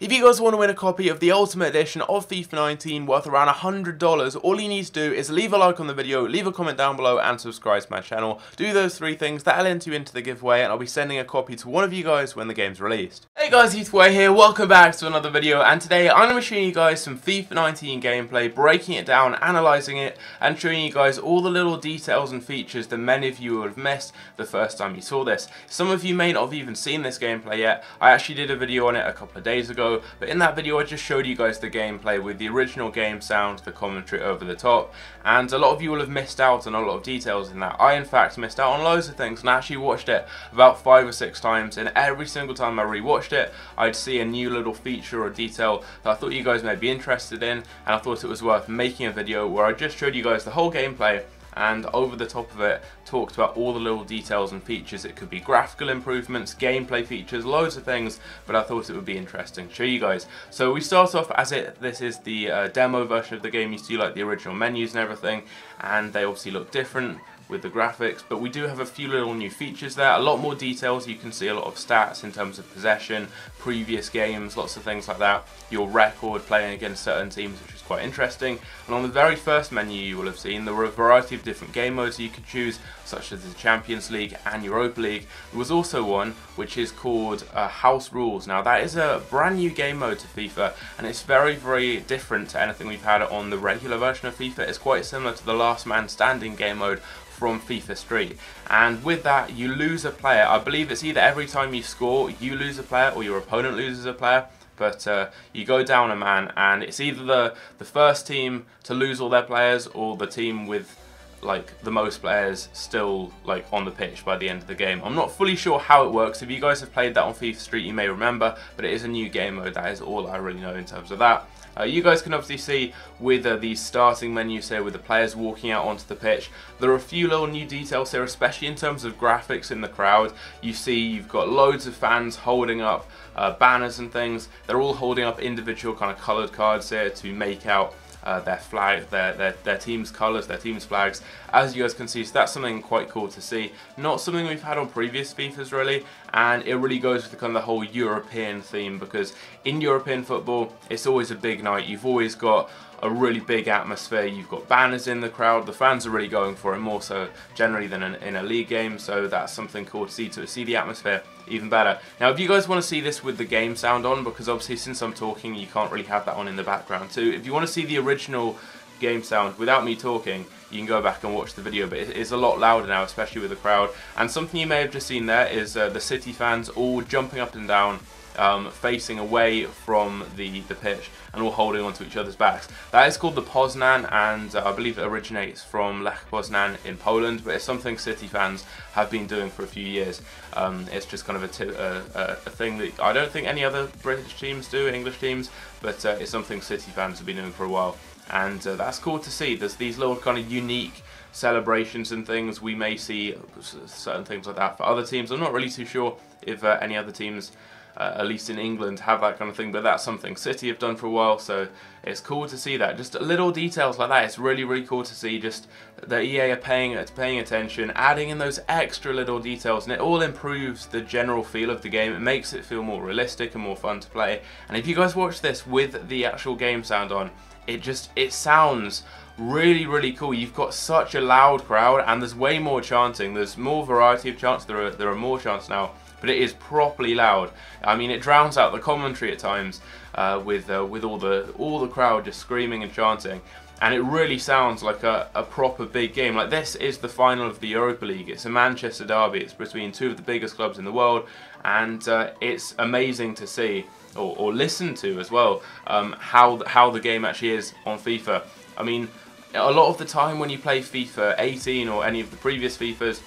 If you guys want to win a copy of the Ultimate Edition of FIFA 19 worth around $100, all you need to do is leave a like on the video, leave a comment down below and subscribe to my channel. Do those three things, that'll enter you into the giveaway and I'll be sending a copy to one of you guys when the game's released. Hey guys, Heathway here, welcome back to another video, and today I'm going to be showing you guys some FIFA 19 gameplay, breaking it down, analysing it and showing you guys all the little details and features that many of you would have missed the first time you saw this. Some of you may not have even seen this gameplay yet. I actually did a video on it a couple of days ago, but in that video I just showed you guys the gameplay with the original game sound, the commentary over the top, and a lot of you will have missed out on a lot of details in that. I in fact missed out on loads of things and I actually watched it about 5 or 6 times, and every single time I rewatched it I'd see a new little feature or detail that I thought you guys may be interested in, and I thought it was worth making a video where I just showed you guys the whole gameplay and over the top of it talked about all the little details and features. It could be graphical improvements, gameplay features, loads of things, but I thought it would be interesting to show you guys. So we start off as this is the demo version of the game. You see like the original menus and everything, and they obviously look different with the graphics, but we do have a few little new features there, a lot more details. You can see a lot of stats in terms of possession, previous games, lots of things like that, your record playing against certain teams, which is quite interesting. And on the very first menu you will have seen there were a variety of different game modes you could choose, such as the Champions League and Europa League. There was also one which is called House Rules. Now that is a brand new game mode to FIFA, and it's very, very different to anything we've had on the regular version of FIFA. It's quite similar to the Last Man Standing game mode from FIFA Street, and with that you lose a player. I believe it's either every time you score you lose a player or your opponent loses a player, but you go down a man, and it's either the first team to lose all their players or the team with like the most players still like on the pitch by the end of the game. I'm not fully sure how it works. If you guys have played that on FIFA Street you may remember, but it is a new game mode. That is all I really know in terms of that. You guys can obviously see with the starting menus here with the players walking out onto the pitch, there are a few little new details here, especially in terms of graphics in the crowd. You see you've got loads of fans holding up banners and things. They're all holding up individual kind of coloured cards here to make out their flag, their team's colours, their team's flags, as you guys can see. So that's something quite cool to see. Not something we've had on previous FIFAs really, and it really goes with the kind of the whole European theme, because in European football it's always a big night. You've always got a really big atmosphere. You've got banners in the crowd. The fans are really going for it, more so generally than in a league game. So that's something cool to see the atmosphere even better. Now, if you guys want to see this with the game sound on, because obviously since I'm talking, you can't really have that on in the background too. If you want to see the original game sound without me talking, you can go back and watch the video, but it is a lot louder now, especially with the crowd. And something you may have just seen there is the City fans all jumping up and down, facing away from the pitch and all holding onto each other's backs. That is called the Poznan, and I believe it originates from Lech Poznan in Poland, but it's something City fans have been doing for a few years. It's just kind of a thing that I don't think any other British teams do, English teams, but it's something City fans have been doing for a while, and that's cool to see. There's these little kind of unique celebrations and things. We may see certain things like that for other teams. I'm not really too sure if any other teams, at least in England, have that kind of thing, but that's something City have done for a while, so it's cool to see that. Just little details like that, it's really, really cool to see just that EA are paying attention, adding in those extra little details, and it all improves the general feel of the game. It makes it feel more realistic and more fun to play. And if you guys watch this with the actual game sound on, it sounds really, really cool. You've got such a loud crowd, and there's way more chanting. There's more variety of chants. There are more chants now, but it is properly loud. I mean, it drowns out the commentary at times with all the crowd just screaming and chanting, and it really sounds like a proper big game. Like, this is the final of the Europa League. It's a Manchester derby. It's between two of the biggest clubs in the world, and it's amazing to see or listen to as well how the game actually is on FIFA. I mean, a lot of the time when you play FIFA 18 or any of the previous FIFAs,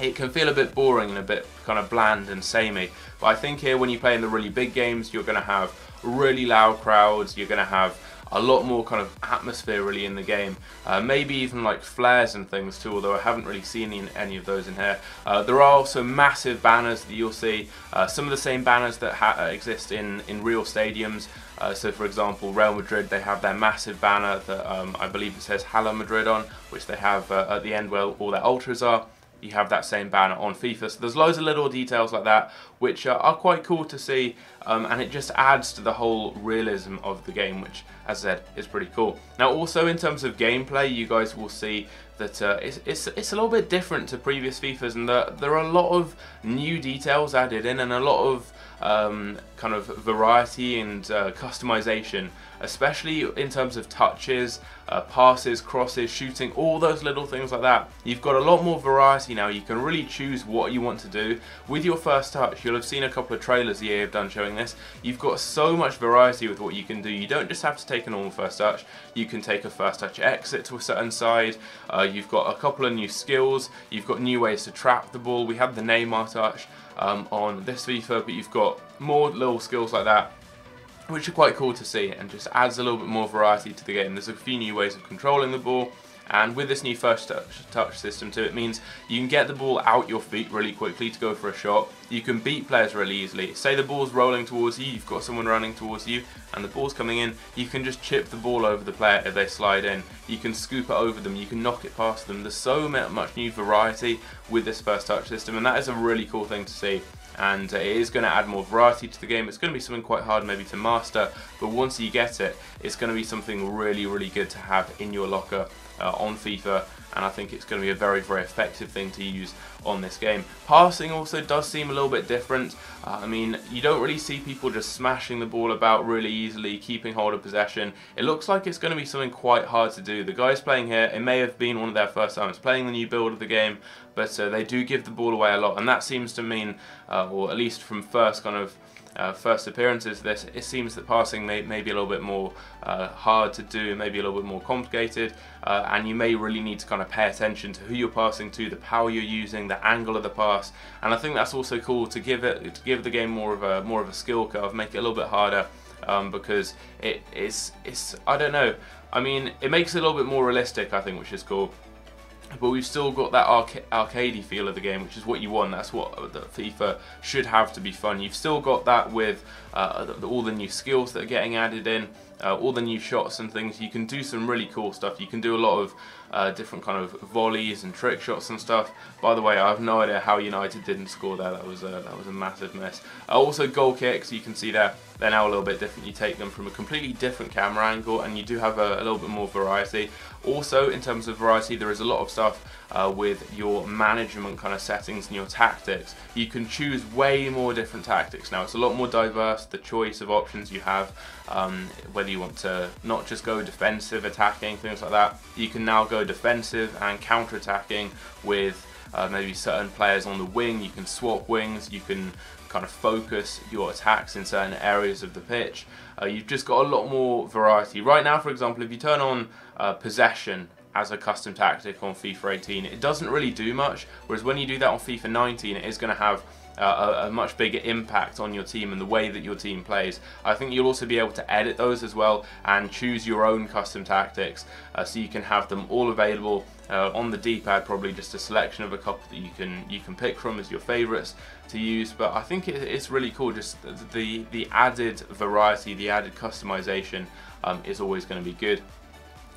it can feel a bit boring and a bit kind of bland and samey. But I think here, when you play in the really big games, you're going to have really loud crowds. You're going to have a lot more kind of atmosphere really in the game. Maybe even like flares and things too, although I haven't really seen any of those in here. There are also massive banners that you'll see. Some of the same banners that exist in real stadiums. So for example, Real Madrid, they have their massive banner that I believe it says Hala Madrid on, which they have at the end where all their ultras are. You have that same banner on FIFA. So there's loads of little details like that which are quite cool to see, and it just adds to the whole realism of the game, which, as I said, is pretty cool. Now, also in terms of gameplay, you guys will see that it's a little bit different to previous FIFAs, and there are a lot of new details added in, and a lot of kind of variety and customization, especially in terms of touches, passes, crosses, shooting, all those little things like that. You've got a lot more variety now. You can really choose what you want to do with your first touch. You'll have seen a couple of trailers EA have done showing this. You've got so much variety with what you can do. You don't just have to take a normal first touch. You can take a first touch exit to a certain side. You've got a couple of new skills. You've got new ways to trap the ball. We have the Neymar touch on this FIFA, but you've got more little skills like that, which are quite cool to see, and just adds a little bit more variety to the game. There's a few new ways of controlling the ball, and with this new first touch system too, it means you can get the ball out your feet really quickly to go for a shot. You can beat players really easily. Say the ball's rolling towards you, you've got someone running towards you, and the ball's coming in, you can just chip the ball over the player if they slide in. You can scoop it over them, you can knock it past them. There's so much new variety with this first touch system, and that is a really cool thing to see. And it is going to add more variety to the game. It's going to be something quite hard maybe to master, but once you get it, it's going to be something really, really good to have in your locker on FIFA, and I think it's going to be a very, very effective thing to use on this game. Passing also does seem a little bit different. I mean, you don't really see people just smashing the ball about really easily, keeping hold of possession. It looks like it's going to be something quite hard to do. The guys playing here, it may have been one of their first times playing the new build of the game, but they do give the ball away a lot, and that seems to mean, or at least from first kind of first appearances, it seems that passing may be a little bit more hard to do, maybe a little bit more complicated, and you may really need to kind of pay attention to who you're passing to, the power you're using, the angle of the pass, and I think that's also cool to give the game more of a skill curve, make it a little bit harder, because it's I don't know. I mean, it makes it a little bit more realistic, I think, which is cool. But we've still got that arcadey feel of the game, which is what you want. That's what the FIFA should have to be fun. You've still got that with all the new skills that are getting added in, all the new shots and things. You can do some really cool stuff. You can do a lot of different kind of volleys and trick shots and stuff. By the way, I have no idea how United didn't score there. That was a massive miss. Also, goal kicks, you can see there, they're now a little bit different. You take them from a completely different camera angle, and you do have a little bit more variety. Also, in terms of variety, there is a lot of stuff with your management kind of settings and your tactics. You can choose way more different tactics now. It's a lot more diverse, the choice of options you have, whether you want to not just go defensive, attacking, things like that. You can now go defensive and counter-attacking with maybe certain players on the wing. You can swap wings, you can kind of focus your attacks in certain areas of the pitch. You've just got a lot more variety. Right now, for example, if you turn on possession as a custom tactic on FIFA 18, it doesn't really do much, whereas when you do that on FIFA 19, it is going to have a much bigger impact on your team and the way that your team plays. I think you'll also be able to edit those as well and choose your own custom tactics, so you can have them all available on the D-pad. Probably just a selection of a couple that you can pick from as your favourites to use. But I think it's really cool. Just the added variety, the added customization is always going to be good.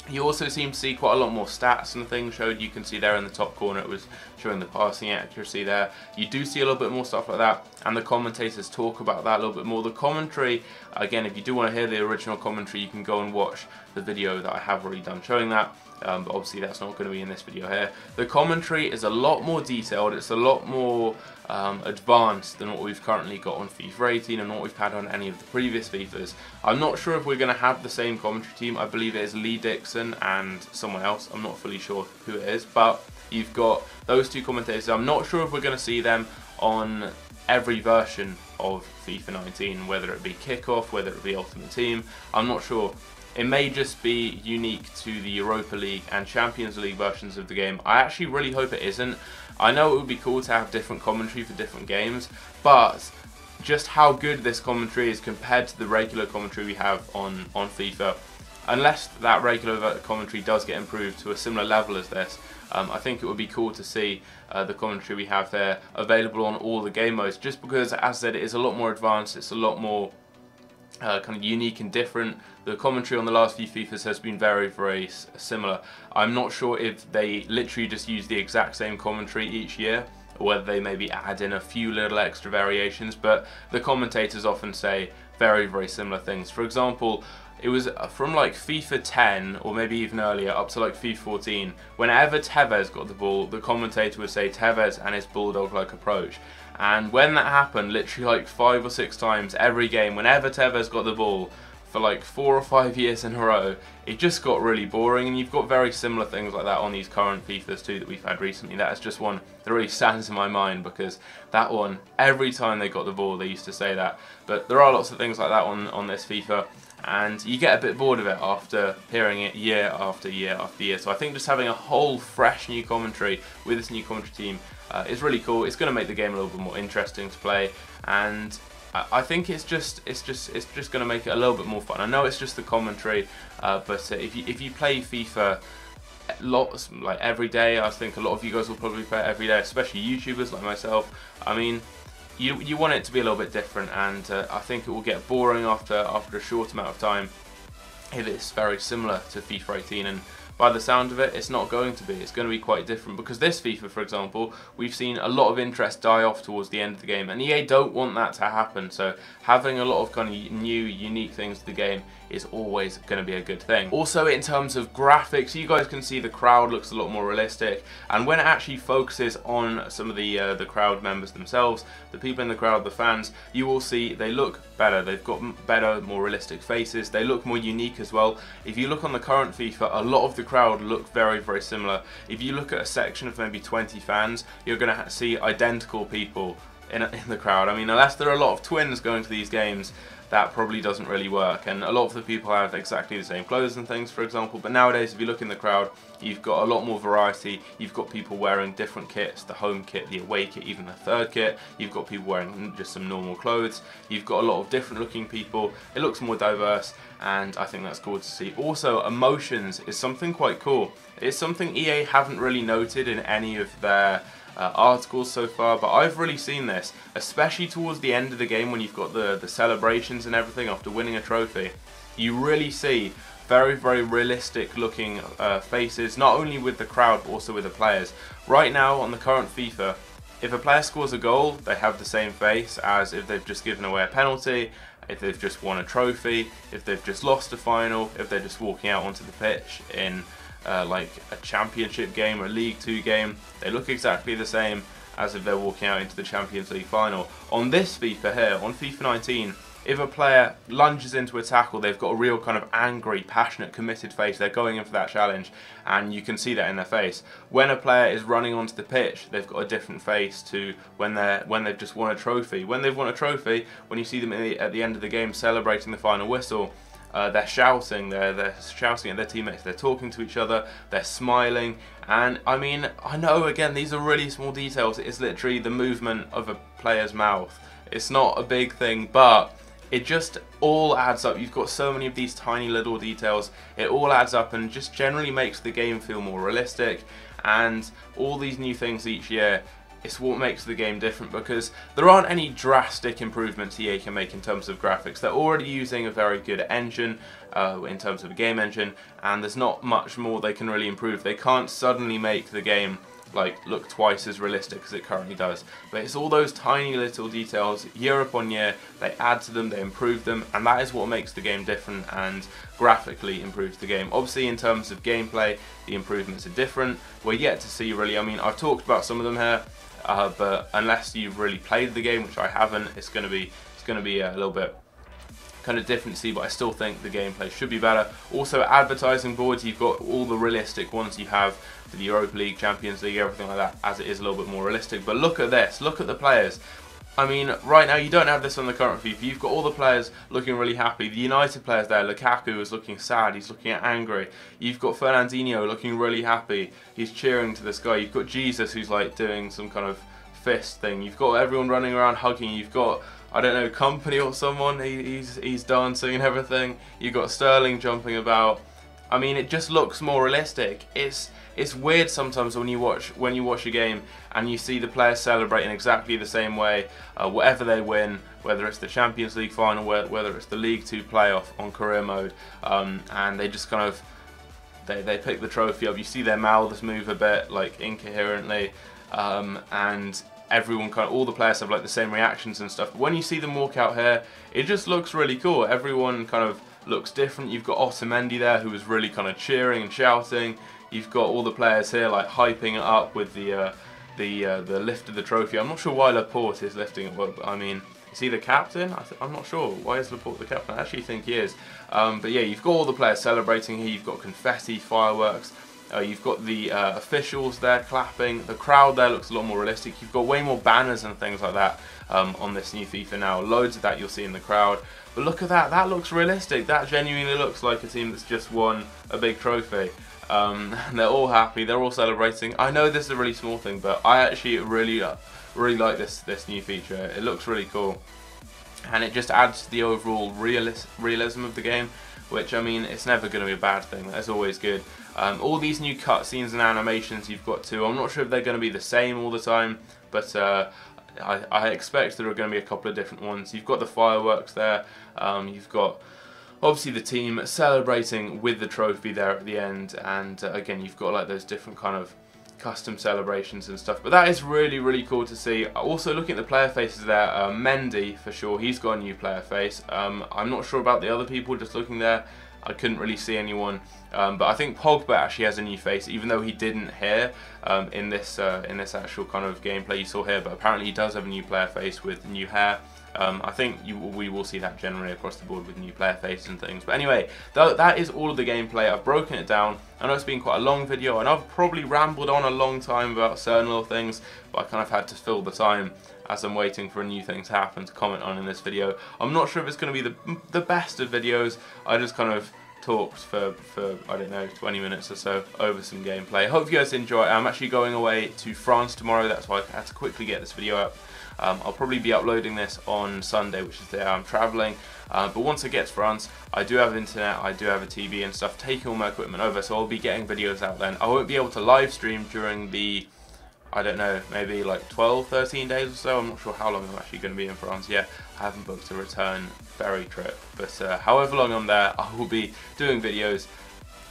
You also seem to see quite a lot more stats and things showed. You can see there in the top corner it was showing the passing accuracy there. You do see a little bit more stuff like that, and the commentators talk about that a little bit more. The commentary, again, if you do want to hear the original commentary, you can go and watch the video that I have already done showing that. But obviously that's not going to be in this video here. The commentary is a lot more detailed, it's a lot more advanced than what we've currently got on FIFA 18 and what we've had on any of the previous FIFAs. I'm not sure if we're going to have the same commentary team. I believe it is Lee Dixon and someone else. I'm not fully sure who it is, but you've got those two commentators. I'm not sure if we're going to see them on every version of FIFA 19, whether it be Kickoff, whether it be Ultimate Team. I'm not sure. It may just be unique to the Europa League and Champions League versions of the game. I actually really hope it isn't. I know it would be cool to have different commentary for different games, but just how good this commentary is compared to the regular commentary we have on FIFA, unless that regular commentary does get improved to a similar level as this, I think it would be cool to see the commentary we have there available on all the game modes, just because, as I said, it is a lot more advanced, it's a lot more kind of unique and different. The commentary on the last few FIFAs has been very, very similar. I'm not sure if they literally just use the exact same commentary each year, or whether they maybe add in a few little extra variations, but the commentators often say very, very similar things. For example, it was from like FIFA 10 or maybe even earlier up to like FIFA 14, whenever Tevez got the ball, the commentator would say Tevez and his bulldog-like approach. And when that happened, literally like 5 or 6 times every game, whenever Tevez got the ball, for like 4 or 5 years in a row, it just got really boring. And you've got very similar things like that on these current FIFAs too that we've had recently. That is just one that really stands in my mind, because that one, every time they got the ball, they used to say that. But there are lots of things like that on this FIFA, and you get a bit bored of it after hearing it year after year after year. So I think just having a whole fresh new commentary with this new commentary team is really cool. It's going to make the game a little bit more interesting to play, and I think it's just going to make it a little bit more fun. I know it's just the commentary, but if you play FIFA lots, like every day, I think a lot of you guys will probably play it every day, especially YouTubers like myself. I mean, you want it to be a little bit different, and I think it will get boring after a short amount of time if it's very similar to FIFA 18. And by the sound of it, it's not going to be. It's going to be quite different, because this FIFA, for example, we've seen a lot of interest die off towards the end of the game, and EA don't want that to happen. So having a lot of kind of new, unique things to the game is always going to be a good thing. Also, in terms of graphics, you guys can see the crowd looks a lot more realistic, and when it actually focuses on some of the crowd members themselves, the people in the crowd, the fans, you will see they look better. They've got better, more realistic faces. They look more unique as well. If you look on the current FIFA, a lot of the crowd look very, very similar. If you look at a section of maybe 20 fans, you're going to see identical people in the crowd. I mean, unless there are a lot of twins going to these games, that probably doesn't really work, and a lot of the people have exactly the same clothes and things, for example. But nowadays, if you look in the crowd, you've got a lot more variety. You've got people wearing different kits, the home kit, the away kit, even the third kit. You've got people wearing just some normal clothes. You've got a lot of different looking people. It looks more diverse, and I think that's cool to see. Also, emotions is something quite cool. It's something EA haven't really noted in any of their articles so far, but I've really seen this, especially towards the end of the game when you've got the celebrations and everything after winning a trophy. You really see very, very realistic looking faces, not only with the crowd but also with the players. Right now on the current FIFA, if a player scores a goal, they have the same face as if they've just given away a penalty, if they've just won a trophy, if they've just lost a final, if they're just walking out onto the pitch in like a championship game or a League 2 game. They look exactly the same as if they're walking out into the Champions League final. On this FIFA here, on FIFA 19, if a player lunges into a tackle, they've got a real kind of angry, passionate, committed face. They're going in for that challenge, and you can see that in their face. When a player is running onto the pitch, they've got a different face to when they've just won a trophy. When they've won a trophy, when you see them at the end of the game celebrating the final whistle, they're shouting, they're shouting at their teammates, they're talking to each other, they're smiling, and I mean, I know again these are really small details. It's literally the movement of a player's mouth. It's not a big thing, but it just all adds up. You've got so many of these tiny little details. It all adds up and just generally makes the game feel more realistic, and all these new things each year, it's what makes the game different, because there aren't any drastic improvements EA can make in terms of graphics. They're already using a very good engine in terms of a game engine, and there's not much more they can really improve. They can't suddenly make the game like look twice as realistic as it currently does, but it's all those tiny little details year upon year. They add to them, they improve them, and that is what makes the game different and graphically improves the game. Obviously in terms of gameplay, the improvements are different. We're yet to see really. I mean, I've talked about some of them here, but unless you've really played the game, which I haven't, it's going to be a little bit kind of different to see, but I still think the gameplay should be better. Also, advertising boards, you've got all the realistic ones you have for the Europa League, Champions League, everything like that, as it is a little bit more realistic. But look at this, look at the players. I mean, right now you don't have this on the current FIFA. You've got all the players looking really happy. The United players there, Lukaku is looking sad, he's looking angry. You've got Fernandinho looking really happy, he's cheering to the sky. You've got Jesus who's like doing some kind of fist thing. You've got everyone running around hugging. You've got, I don't know, Company or someone, he's dancing and everything. You've got Sterling jumping about. I mean, it just looks more realistic. It's weird sometimes when you watch a game and you see the players celebrating exactly the same way, whatever they win, whether it's the Champions League final, whether it's the League 2 playoff on career mode, and they just kind of they pick the trophy up. You see their mouths move a bit like incoherently, and everyone all the players have like the same reactions and stuff. But when you see them walk out here, it just looks really cool. Everyone kind of looks different. You've got Otamendi there, who was really kind of cheering and shouting. You've got all the players here like hyping it up with the lift of the trophy. I'm not sure why Laporte is lifting it. Well, I mean, is he the captain? I'm not sure. Why is Laporte the captain? I actually think he is. But yeah, you've got all the players celebrating here. You've got confetti, fireworks. You've got the officials there clapping. The crowd there looks a lot more realistic. You've got way more banners and things like that on this new FIFA now. Loads of that you'll see in the crowd. But look at that. That looks realistic. That genuinely looks like a team that's just won a big trophy. They're all happy. They're all celebrating. I know this is a really small thing, but I actually really like this new feature. It looks really cool. And it just adds to the overall realism of the game, which, I mean, it's never going to be a bad thing. That's always good. All these new cutscenes and animations you've got too. I'm not sure if they're going to be the same all the time, but I expect there are going to be a couple of different ones. You've got the fireworks there. You've got obviously the team celebrating with the trophy there at the end, and again, you've got like those different kind of custom celebrations and stuff. But that is really cool to see. Also looking at the player faces there, Mendy for sure, he's got a new player face. I'm not sure about the other people, just looking there I couldn't really see anyone, but I think Pogba actually has a new face, even though he didn't here in this actual kind of gameplay you saw here, but apparently he does have a new player face with new hair. I think we will see that generally across the board with new player faces and things. But anyway, that is all of the gameplay. I've broken it down. I know it's been quite a long video, and I've probably rambled on a long time about certain little things, but I kind of had to fill the time as I'm waiting for a new thing to happen to comment on in this video. I'm not sure if it's going to be the best of videos. I just kind of talked for I don't know, 20 minutes or so over some gameplay. Hope you guys enjoy it. I'm actually going away to France tomorrow. That's why I had to quickly get this video up. I'll probably be uploading this on Sunday, which is the day I'm travelling. But once I get to France, I do have internet, I do have a TV and stuff, taking all my equipment over, so I'll be getting videos out then. I won't be able to live stream during the, I don't know, maybe like 12, 13 days or so. I'm not sure how long I'm actually going to be in France yet. I haven't booked a return ferry trip. But however long I'm there, I will be doing videos,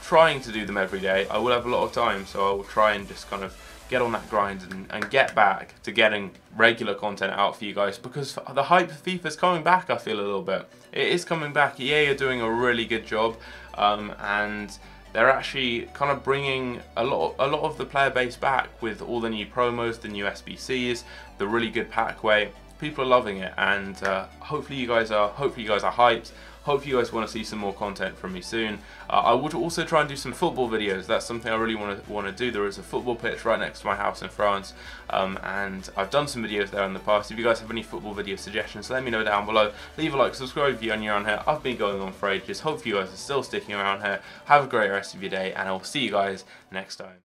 trying to do them every day. I will have a lot of time, so I will try and just kind of get on that grind and get back to getting regular content out for you guys, because the hype for FIFA is coming back, I feel a little bit. It is coming back. EA are doing a really good job, and they're actually kind of bringing a lot of the player base back with all the new promos, the new SBCs, the really good packway. People are loving it, and hopefully you guys are hyped. Hope you guys want to see some more content from me soon. I would also try and do some football videos. That's something I really want to do. There is a football pitch right next to my house in France, and I've done some videos there in the past. If you guys have any football video suggestions, let me know down below. Leave a like, subscribe if you're new around here. I've been going on for ages. Hope you guys are still sticking around here. Have a great rest of your day, and I will see you guys next time.